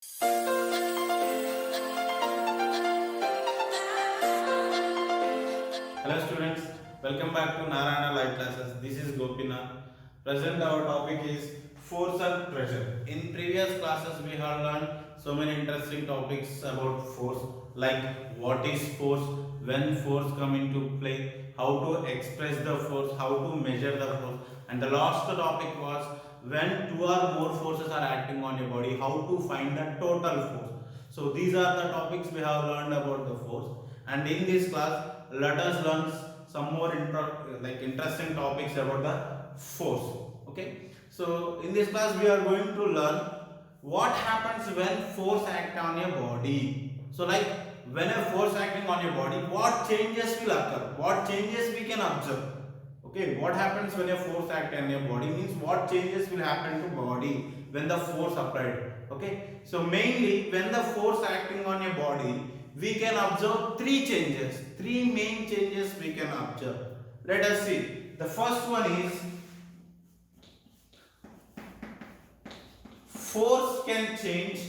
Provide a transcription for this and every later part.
Hello students, welcome back to Narayana Live Classes. This is Gopinath. Present our topic is force and pressure. In previous classes we have learned so many interesting topics about force, like what is force, when force come into play, how to express the force, how to measure the force, and the last topic was when two or more forces are acting on your body, how to find the total force. So these are the topics we have learned about the force, and in this class let us learn some more interesting topics about the force. Okay, so in this class we are going to learn what happens when force act on your body. So like when a force acting on your body, what changes will occur, what changes we can observe. Okay, what happens when a force act on your body means what changes will happen to body when the force applied. Okay, so mainly when the force acting on your body, we can observe three changes, three main changes we can observe. Let us see. The first one is force can change.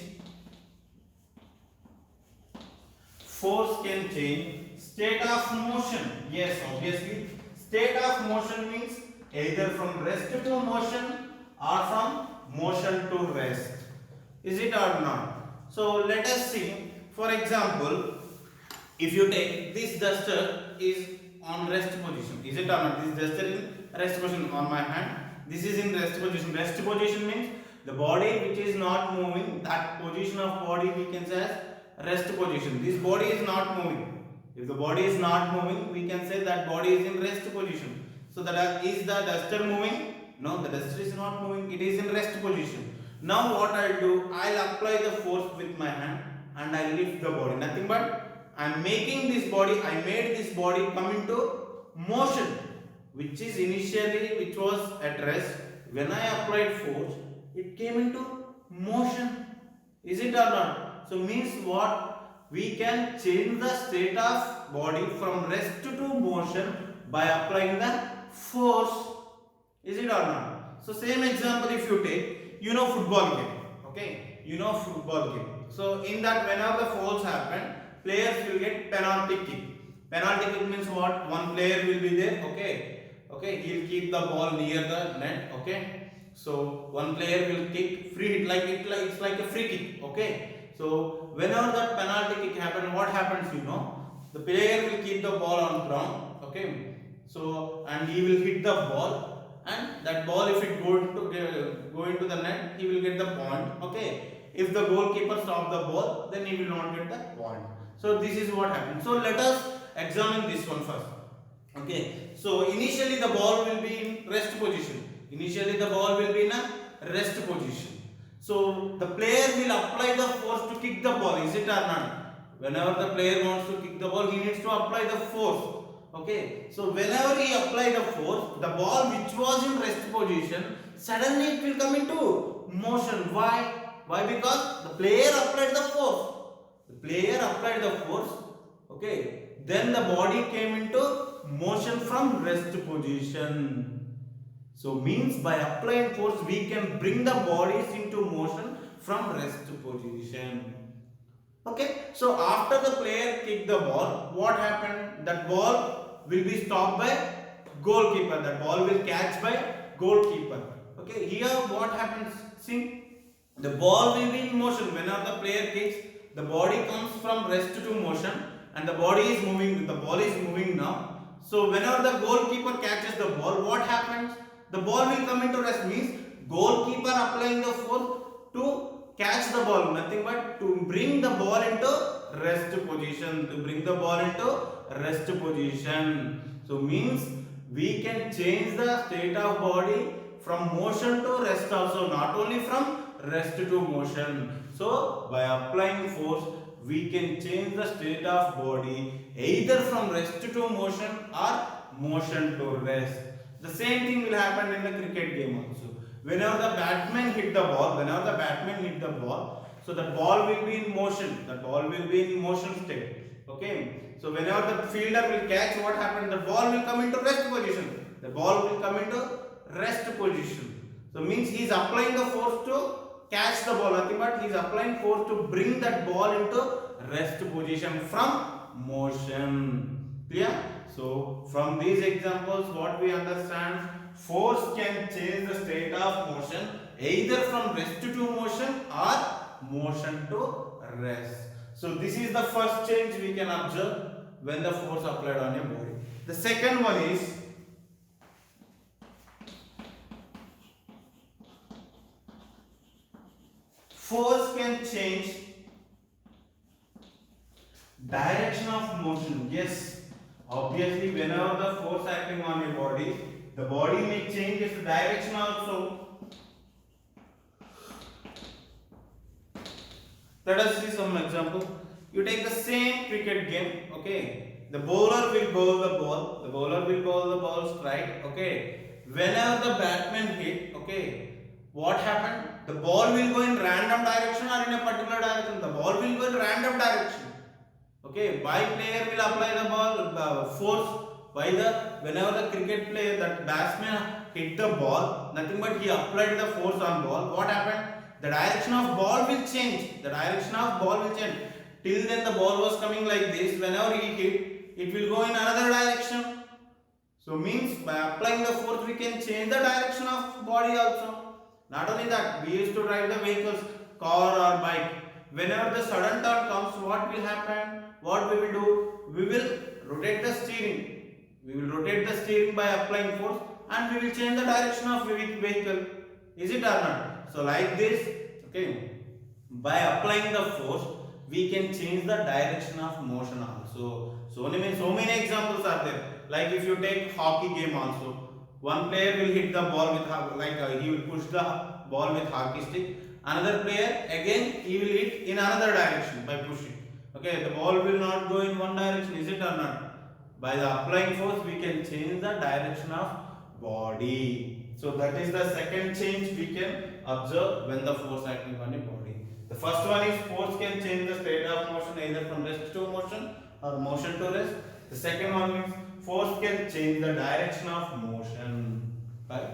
Force can change state of motion. Yes, obviously. State of motion means either from rest to motion or from motion to rest. Is it or not? So let us see. For example, if you take this duster is on rest position, is it or not? This duster is rest position on my hand. This is in rest position. Rest position means the body which is not moving, that position of body we can say as rest position. This body is not moving. If the body is not moving, we can say that body is in rest position. So that is the duster moving? No, the duster is not moving. It is in rest position. Now what I'll do, I'll apply the force with my hand and I lift the body. Nothing but I am making this body, I made this body come into motion, which is initially, which was at rest. When I applied force, it came into motion. Is it or not? So means what? We can change the state of body from rest to motion by applying the force. Is it or not? So same example if you take, football game. Okay, football game. So in that, whenever the fouls happen, players will get penalty kick. Penalty kick means what? One player will be there. Okay, he'll keep the ball near the net. Okay, so one player will kick free hit, it's like a free kick. Okay, so whenever that penalty kick happens, what happens? The player will keep the ball on ground. Okay, so and he will hit the ball, and that ball, if it go into the net, he will get the point. Okay, if the goalkeeper stop the ball, then he will not get the point. So this is what happens. So let us examine this one first. Okay, so initially the ball will be in rest position. Initially the ball will be in a rest position. So the player will apply the force to kick the ball. Is it or not? Whenever the player wants to kick the ball, he needs to apply the force. Okay, so whenever he apply the force, the ball which was in rest position, suddenly it will come into motion. Why? Why? Because the player applied the force. The player applied the force. Okay, then the body came into motion from rest position. So means by applying force, we can bring the bodies into motion from rest position. Okay, so after the player kicked the ball, what happened? That ball will be stopped by goalkeeper. That ball will catch by goalkeeper. Okay, here what happens? See, the ball will be in motion. Whenever the player kicks, the body comes from rest to motion, and the body is moving. The ball is moving now. So whenever the goalkeeper catches the ball, what happens? The ball will come into rest. Means goalkeeper applying the force to catch the ball, nothing but to bring the ball into rest position. To bring the ball into rest position. So means we can change the state of body from motion to rest also, not only from rest to motion. So by applying force, we can change the state of body either from rest to motion or motion to rest. The same thing will happen in the cricket game also. Whenever the batsman hit the ball, so the ball will be in motion. The ball will be in motion state. Okay. So whenever the fielder will catch, what happens? The ball will come into rest position. The ball will come into rest position. So means he is applying the force to catch the ball, nothing but he is applying force to bring that ball into rest position from motion. Clear? So from these examples what we understand, force can change the state of motion either from rest to motion or motion to rest. So this is the first change we can observe when the force applied on a body. The second one is force can change direction of motion. Yes, obviously whenever the force acting on a body, the body may change its direction also. Let us see some example. You take the same cricket game, okay? The bowler will bowl the ball. The bowler will bowl the ball straight, okay? Whenever the batsman hit, okay, what happened? The ball will go in random direction or in a particular direction. The ball will go in random direction. Okay, why player will apply the ball force? Why whenever the cricket player, that batsman hit the ball, nothing but he applied the force on ball. What happened? The direction of ball will change. The direction of ball will change. Till then the ball was coming like this. Whenever he hit, it will go in another direction. So means by applying the force we can change the direction of body also. Not only that, we used to drive the vehicles, car or bike. Whenever the sudden turn comes, what will happen? What we will do? We will rotate the steering. We will rotate the steering by applying force and we will change the direction of vehicle. Is it or not? So like this, okay, by applying the force, we can change the direction of motion also. So many examples are there. Like if you take hockey game also, one player will hit the ball with he will push the ball with hockey stick. Another player again he will hit in another direction by pushing. Okay, the ball will not go in one direction. Is it or not? By the applying force, we can change the direction of body. So that is the second change we can observe when the force acting on a body. The first one is force can change the state of motion either from rest to motion or motion to rest. The second one is force can change the direction of motion. Right?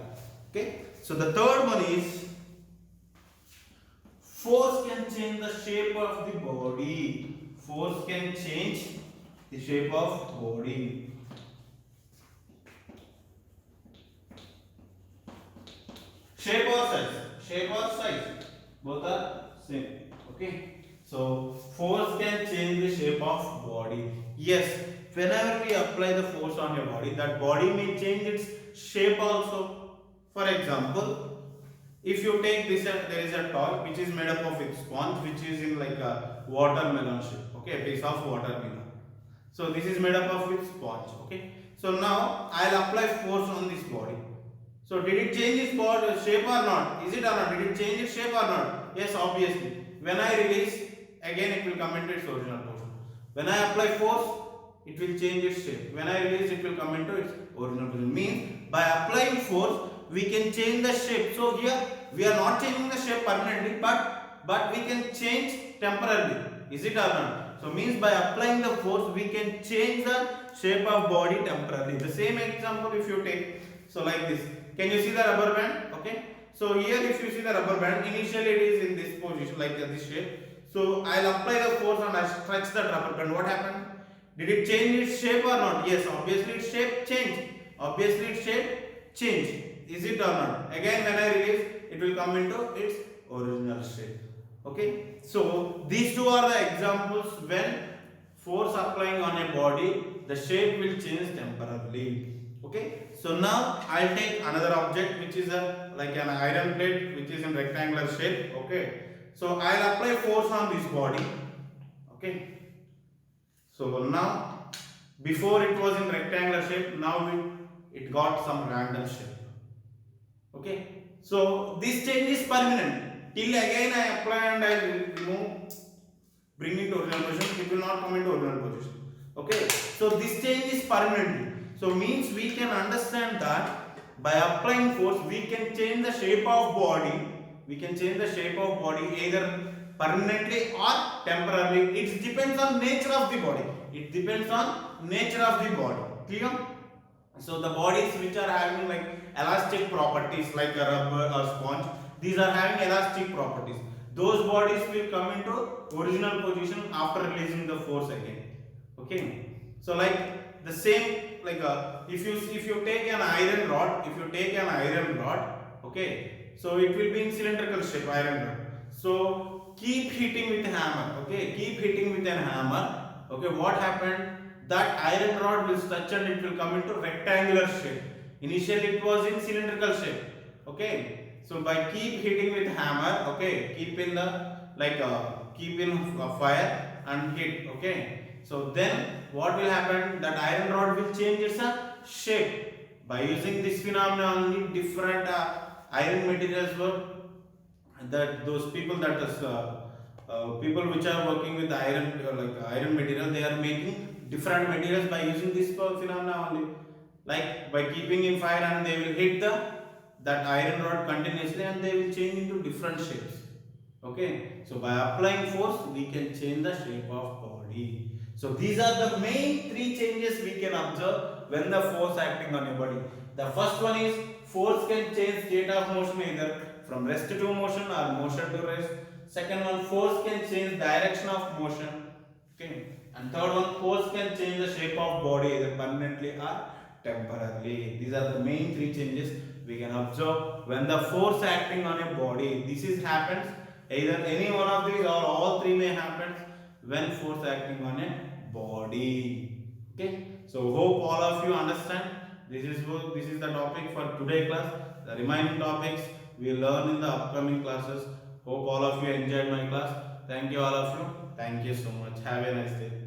Okay. So the third one is force can change the shape of the body. Force can change the shape of body. Shape or size? Shape or size? Both are same. Okay. So force can change the shape of body. Yes. Whenever we apply the force on your body, that body may change its shape also. For example, if you take this, there is a toy which is made up of a sponge, which is in like a watermelon shape. Okay, a piece of watermelon. So this is made up of with sponge. Okay. So now I'll apply force on this body. So did it change its body shape or not? Is it or not? Did it change its shape or not? Yes, obviously. When I release, again it will come into its original position. When I apply force, it will change its shape. When I release, it will come into its original position. Means by applying force, we can change the shape. So here we are not changing the shape permanently, but we can change temporarily. Is it or not? So means by applying the force, we can change the shape of body temporarily. The same example if you take, so like this. Can you see the rubber band? Okay. So here if you see the rubber band, initially it is in this position like this shape. So I'll apply the force and I stretch the rubber band. What happened? Did it change its shape or not? Yes, obviously its shape changed. Obviously its shape changed. Is it or not? Again when I release, it will come into its original shape. Okay. So these two are the examples when force applying on a body, the shape will change temporarily. Okay. So now I'll take another object which is like an iron plate which is in rectangular shape. Okay. So I'll apply force on this body. Okay. So now before it was in rectangular shape, now it got some random shape. Okay. So this change is permanent. Till again I apply and I remove, bring it to original position, it will not come into original position. Okay. So this change is permanent. So means we can understand that by applying force we can change the shape of body. We can change the shape of body either permanently or temporarily. It depends on nature of the body. It depends on nature of the body. Clear? So the bodies which are having like elastic properties like a rubber or sponge, these are having elastic properties. Those bodies will come into original position after releasing the force again. Okay, so like the same, like if you take an iron rod, okay, so it will be in cylindrical shape, iron rod. So keep hitting with hammer, okay, keep hitting with an hammer. Okay, what happened, that iron rod will touch and it will come into rectangular shape. Initially it was in cylindrical shape. Okay, so by keep hitting with hammer, okay, keep in the, like keep in fire and hit. Okay, so then what will happen, that iron rod will change its shape. By using this phenomenon only, different iron materials were, that those people, that is people which are working with iron, like iron material, they are making different materials by using this phenomena only. Like by keeping in fire and they will hit the, that iron rod continuously and they will change into different shapes. Okay, so by applying force we can change the shape of body. So these are the main three changes we can observe when the force acting on a body. The first one is force can change state of motion either from rest to motion or motion to rest. Second one, force can change direction of motion. Okay, and third one, force can change the shape of body either permanently or temporarily. These are the main three changes we can observe when the force acting on a body. This is happens either any one of these or all three may happen when force acting on a body. Okay, so hope all of you understand. This is the topic for today class. The remaining topics we will learn in the upcoming classes. Hope all of you enjoyed my class. Thank you all of you. Thank you so much. Have a nice day.